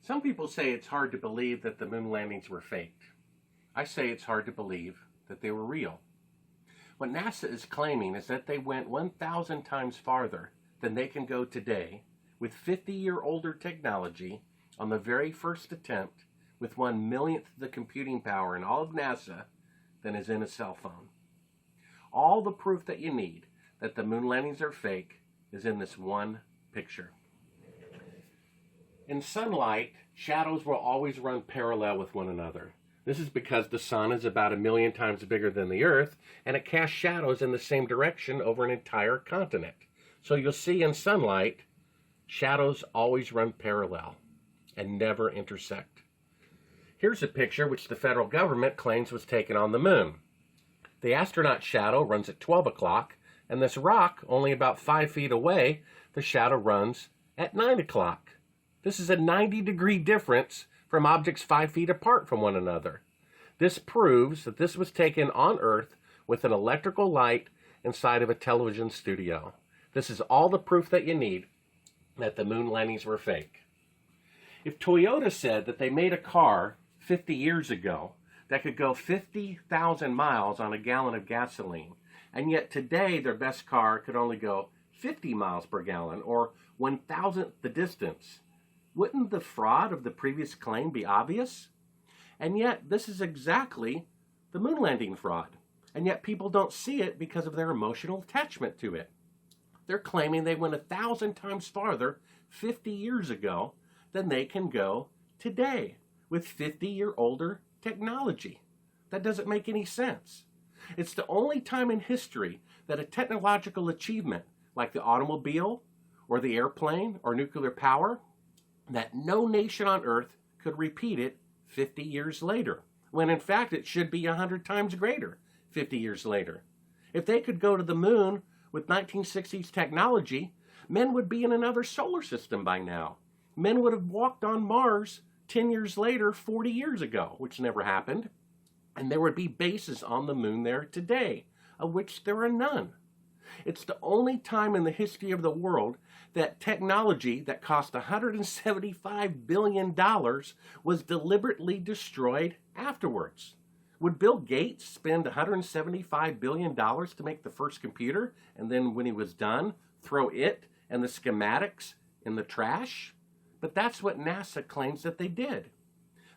Some people say it's hard to believe that the moon landings were faked. I say it's hard to believe that they were real. What NASA is claiming is that they went 1,000 times farther than they can go today with 50-year-older technology on the very first attempt with 1/1,000,000th the computing power in all of NASA than is in a cell phone. All the proof that you need that the moon landings are fake is in this one picture. In sunlight, shadows will always run parallel with one another. This is because the sun is about 1,000,000 times bigger than the Earth, and it casts shadows in the same direction over an entire continent. So you'll see in sunlight, shadows always run parallel and never intersect. Here's a picture which the federal government claims was taken on the moon. The astronaut shadow runs at 12 o'clock, and this rock, only about 5 feet away, the shadow runs at 9 o'clock. This is a 90-degree difference from objects 5 feet apart from one another. This proves that this was taken on Earth with an electrical light inside of a television studio. This is all the proof that you need that the moon landings were fake. If Toyota said that they made a car 50 years ago that could go 50,000 miles on a gallon of gasoline, and yet today their best car could only go 50 miles per gallon, or 1,000th the distance, wouldn't the fraud of the previous claim be obvious? And yet this is exactly the moon landing fraud, and yet people don't see it because of their emotional attachment to it. They're claiming they went 1,000 times farther 50 years ago than they can go today with 50-year-older technology. That doesn't make any sense. It's the only time in history that a technological achievement like the automobile or the airplane or nuclear power, that no nation on Earth could repeat it 50 years later, when in fact it should be 100 times greater 50 years later. If they could go to the moon with 1960s technology, men would be in another solar system by now. Men would have walked on Mars 10 years later, 40 years ago, which never happened. And there would be bases on the moon there today, of which there are none. It's the only time in the history of the world that technology that cost $175 billion was deliberately destroyed afterwards. Would Bill Gates spend $175 billion to make the first computer, and then when he was done, throw it and the schematics in the trash? But that's what NASA claims that they did.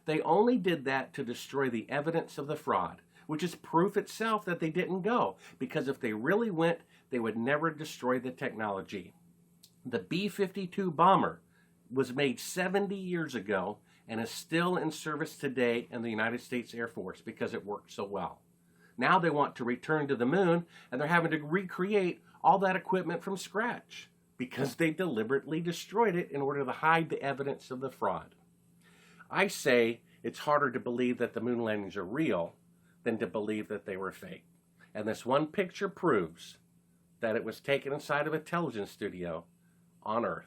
They only did that to destroy the evidence of the fraud, which is proof itself that they didn't go, because if they really went, they would never destroy the technology. The B-52 bomber was made 70 years ago and is still in service today in the United States Air Force because it worked so well. Now they want to return to the moon, and they're having to recreate all that equipment from scratch because they deliberately destroyed it in order to hide the evidence of the fraud. I say it's harder to believe that the moon landings are real than to believe that they were fake. And this one picture proves that it was taken inside of a television studio on Earth.